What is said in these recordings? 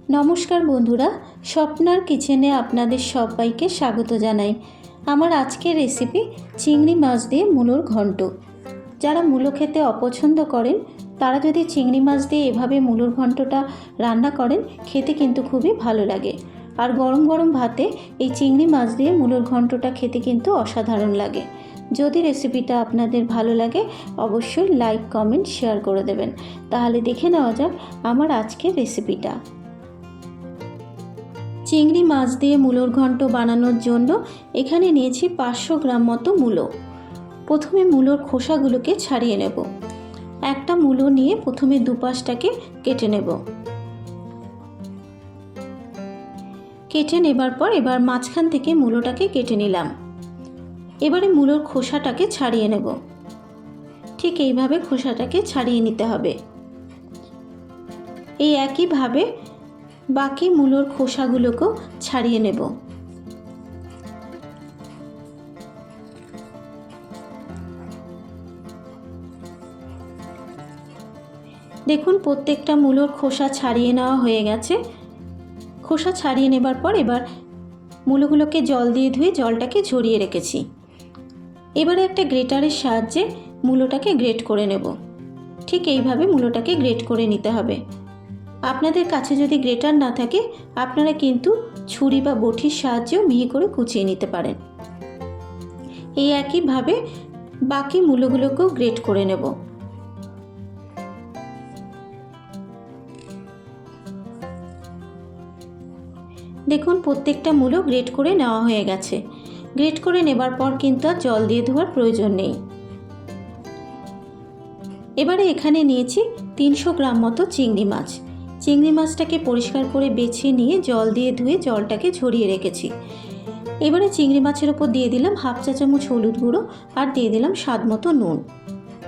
নমস্কার বন্ধুরা, স্বপ্নার কিচেনে আপনাদের সবাইকে স্বাগত জানাই। আমার আজকের রেসিপি চিংড়ি মাছ দিয়ে মূলোর ঘন্ট। যারা মূলো খেতে অপছন্দ করেন তারা যদি চিংড়ি মাছ দিয়ে এভাবে মূলোর ঘন্টটা রান্না করেন খেতে কিন্তু খুবই ভালো লাগে। আর গরম গরম ভাতে এই চিংড়ি মাছ দিয়ে মূলোর ঘন্টটা খেতে কিন্তু অসাধারণ লাগে। যদি রেসিপিটা আপনাদের ভালো লাগে অবশ্যই লাইক, কমেন্ট, শেয়ার করে দেবেন। তাহলে দেখে নেওয়া যাক আমার আজকের রেসিপিটা। চিংড়ি মাছ দিয়ে মূলোর ঘন্ট বানানোর জন্য এখানে নিয়েছি 500 গ্রাম মতো মূলো। প্রথমে মূলোর খোসাগুলোকে ছাড়িয়ে নেব। একটা মূলো নিয়ে প্রথমে দুপাশটাকে কেটে নেব। কেটে নেবার পর এবার মাঝখান থেকে মূলোটাকে কেটে নিলাম। এবারে মূলোর খোসাটাকে ছাড়িয়ে নেব। ঠিক এইভাবে খোসাটাকে ছাড়িয়ে নিতে হবে। এই একইভাবে বাকি মূলোর খোসাগুলোকেও ছাড়িয়ে নেব। দেখুন প্রত্যেকটা মূলোর খোসা ছাড়িয়ে নেওয়া হয়ে গেছে। খোসা ছাড়িয়ে নেবার পর এবার মূলোগুলোকে জল দিয়ে ধুয়ে জলটাকে ঝরিয়ে রেখেছি। এবারে একটা গ্রেটারের সাহায্যে মূলোটাকে গ্রেট করে নেব। ঠিক এইভাবে মূলোটাকে গ্রেট করে নিতে হবে। আপনাদের কাছে যদি গ্রেটার না থাকে আপনারা কিন্তু ছুরি বা বটির সাহায্যেও মিহি করে কুচিয়ে নিতে পারেন। এই একইভাবে বাকি মূলোগুলোকেও গ্রেট করে নেব। দেখুন প্রত্যেকটা মূলো গ্রেট করে নেওয়া হয়ে গেছে। গ্রেট করে নেবার পর কিন্তু আর জল দিয়ে ধোয়ার প্রয়োজন নেই। এবারে এখানে নিয়েছি 300 গ্রাম মতো চিংড়ি মাছ। চিংড়ি মাছটাকে পরিষ্কার করে বেছে নিয়ে জল দিয়ে ধুয়ে জলটাকে ঝরিয়ে রেখেছি। এবারে চিংড়ি মাছের ওপর দিয়ে দিলাম 1/2 চা চামচ হলুদ গুঁড়ো আর দিয়ে দিলাম স্বাদ মতো নুন।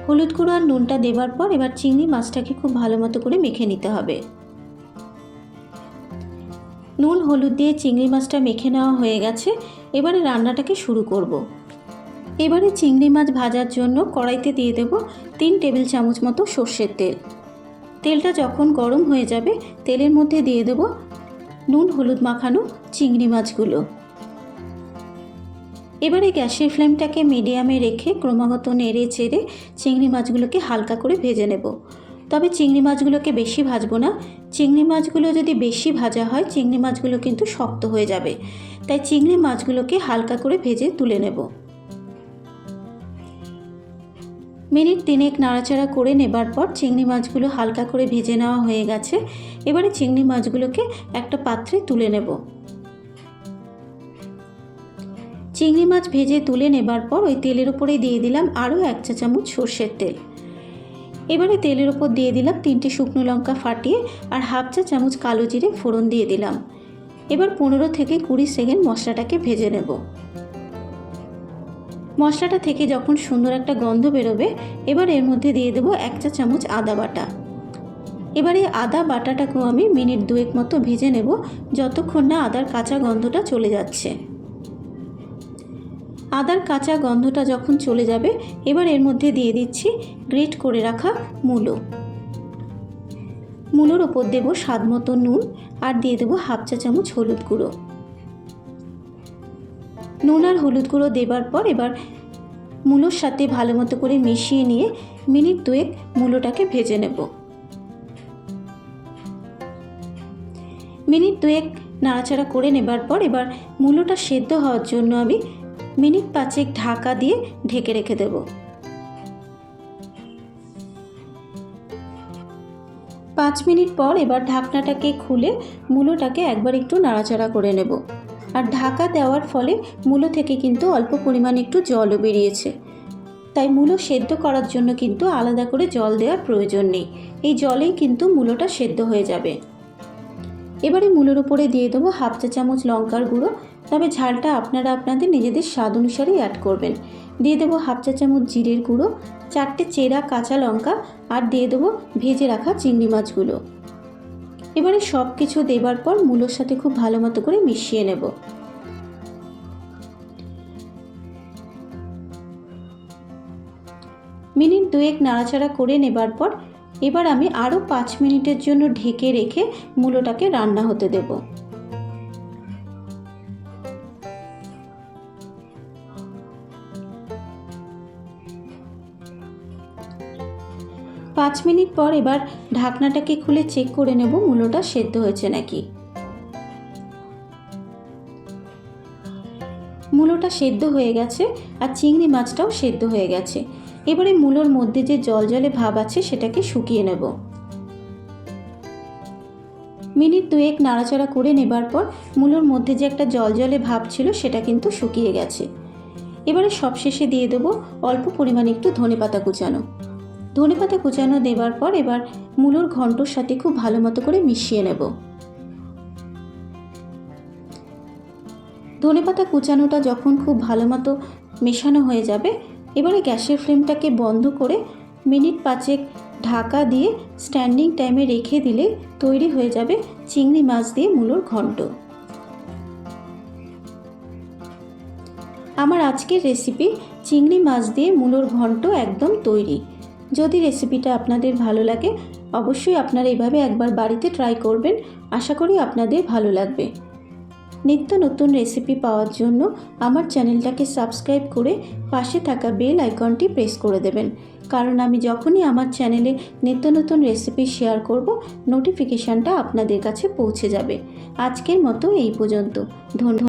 হলুদ গুঁড়ো আর নুনটা দেবার পর এবার চিংড়ি মাছটাকে খুব ভালো মতো করে মেখে নিতে হবে। নুন হলুদ দিয়ে চিংড়ি মাছটা মেখে নেওয়া হয়ে গেছে। এবারে রান্নাটাকে শুরু করব। এবারে চিংড়ি মাছ ভাজার জন্য কড়াইতে দিয়ে দেব 3 টেবিল চামচ মতো সর্ষের তেল। তেলটা যখন গরম হয়ে যাবে তেলের মধ্যে দিয়ে দেব নুন হলুদ মাখানো চিংড়ি মাছগুলো। এবারে গ্যাসের ফ্লেমটাকে মিডিয়ামে রেখে ক্রমাগত নেড়ে চেড়ে চিংড়ি মাছগুলোকে হালকা করে ভেজে নেব। তবে চিংড়ি মাছগুলোকে বেশি ভাজবো না। চিংড়ি মাছগুলো যদি বেশি ভাজা হয় চিংড়ি মাছগুলো কিন্তু শক্ত হয়ে যাবে। তাই চিংড়ি মাছগুলোকে হালকা করে ভেজে তুলে নেব। মিনিট 3 নাড়াচাড়া করে নেবার পর চিংড়ি মাছগুলো হালকা করে ভেজে নেওয়া হয়ে গেছে। এবারে চিংড়ি মাছগুলোকে একটা পাত্রে তুলে নেব। চিংড়ি মাছ ভেজে তুলে নেবার পর ওই তেলের উপরে দিয়ে দিলাম আরও 1 চা চামচ সর্ষের তেল। এবারে তেলের উপর দিয়ে দিলাম 3টে শুকনো লঙ্কা ফাটিয়ে আর 1/2 চা চামচ কালো জিরে ফোড়ন দিয়ে দিলাম। এবার 15 থেকে 20 সেকেন্ড মশলাটাকে ভেজে নেব। মশলাটা থেকে যখন সুন্দর একটা গন্ধ বেরোবে এবার এর মধ্যে দিয়ে দেবো 1 চা চামচ আদা বাটা। এবার এই আদা বাটাটাকেও আমি মিনিট 2 মতো ভেজে নেব, যতক্ষণ না আদার কাঁচা গন্ধটা চলে যাচ্ছে। আদার কাঁচা গন্ধটা যখন চলে যাবে এবার এর মধ্যে দিয়ে দিচ্ছি গ্রেট করে রাখা মূলো। মূলোর ওপর দেব স্বাদ মতো নুন আর দিয়ে দেবো 1/2 চা চামচ হলুদ গুঁড়ো। নুন আর হলুদ গুঁড়ো দেবার পর এবার মূলোর সাথে ভালো মতো করে মিশিয়ে নিয়ে মিনিট 2 মূলোটাকে ভেজে নেব। মিনিট 2 নাড়াচাড়া করে নেবার পর এবার মূলোটা সেদ্ধ হওয়ার জন্য আমি মিনিট 5 ঢাকা দিয়ে ঢেকে রেখে দেব। 5 মিনিট পর এবার ঢাকনাটাকে খুলে মূলোটাকে একবার একটু নাড়াচাড়া করে নেব। আর ঢাকা দেওয়ার ফলে মূলো থেকে কিন্তু অল্প পরিমাণে একটু জলও বেরিয়েছে। তাই মূলো সেদ্ধ করার জন্য কিন্তু আলাদা করে জল দেওয়ার প্রয়োজন নেই। এই জলেই কিন্তু মূলোটা সেদ্ধ হয়ে যাবে। এবারে মূলোর উপরে দিয়ে দেবো 1/2 চা চামচ লঙ্কার গুঁড়ো। তবে ঝালটা আপনারা আপনাদের নিজেদের স্বাদ অনুসারেই অ্যাড করবেন। দিয়ে দেবো 1/2 চা চামচ জিরের গুঁড়ো, 4টে চেরা কাঁচা লঙ্কা আর দিয়ে দেবো ভেজে রাখা চিংড়ি মাছগুলো। এবারে সব কিছু দেবার পর মূলোর সাথে খুব ভালো মতো করে মিশিয়ে নেব। মিনিট 2 নাড়াচাড়া করে নেবার পর এবার আমি আরও 5 মিনিটের জন্য ঢেকে রেখে মূলোটাকে রান্না হতে দেব। পাঁচ মিনিট পর এবার ঢাকনাটাকে খুলে চেক করে নেব মূলোটা সেদ্ধ হয়েছে নাকি। মূলোটা সেদ্ধ হয়ে গেছে আর চিংড়ি মাছটাও সেদ্ধ হয়ে গেছে। এবারে মূলোর মধ্যে যে জলজলে ভাব আছে সেটাকে শুকিয়ে নেব। মিনিট 2 নাড়াচাড়া করে নেবার পর মূলোর মধ্যে যে একটা জলজলে ভাব ছিল সেটা কিন্তু শুকিয়ে গেছে। এবারে সবশেষে দিয়ে দেবো অল্প পরিমাণে একটু ধনেপাতা কুচানো। ধনেপাতা কুচানো দেবার পর এবার মূলোর ঘন্টর সাথে খুব ভালো মতো করে মিশিয়ে নেব। ধনেপাতা কুচানোটা যখন খুব ভালো মতো মেশানো হয়ে যাবে, এবারে গ্যাসের ফ্লেমটাকে বন্ধ করে মিনিট 5 ঢাকা দিয়ে স্ট্যান্ডিং টাইমে রেখে দিলে তৈরি হয়ে যাবে চিংড়ি মাছ দিয়ে মূলোর ঘন্ট। আমার আজকের রেসিপি চিংড়ি মাছ দিয়ে মূলোর ঘন্ট একদম তৈরি। যদি রেসিপিটা আপনাদের ভালো লাগে অবশ্যই আপনারা এভাবে একবার বাড়িতে ট্রাই করবেন। আশা করি আপনাদের ভালো লাগবে। নিত্য নতুন রেসিপি পাওয়ার জন্য আমার চ্যানেলটাকে সাবস্ক্রাইব করে পাশে থাকা বেল আইকনটি প্রেস করে দেবেন, কারণ আমি যখনই আমার চ্যানেলে নিত্য নতুন রেসিপি শেয়ার করব নোটিফিকেশানটা আপনাদের কাছে পৌঁছে যাবে। আজকের মতো এই পর্যন্ত। ধন্যবাদ।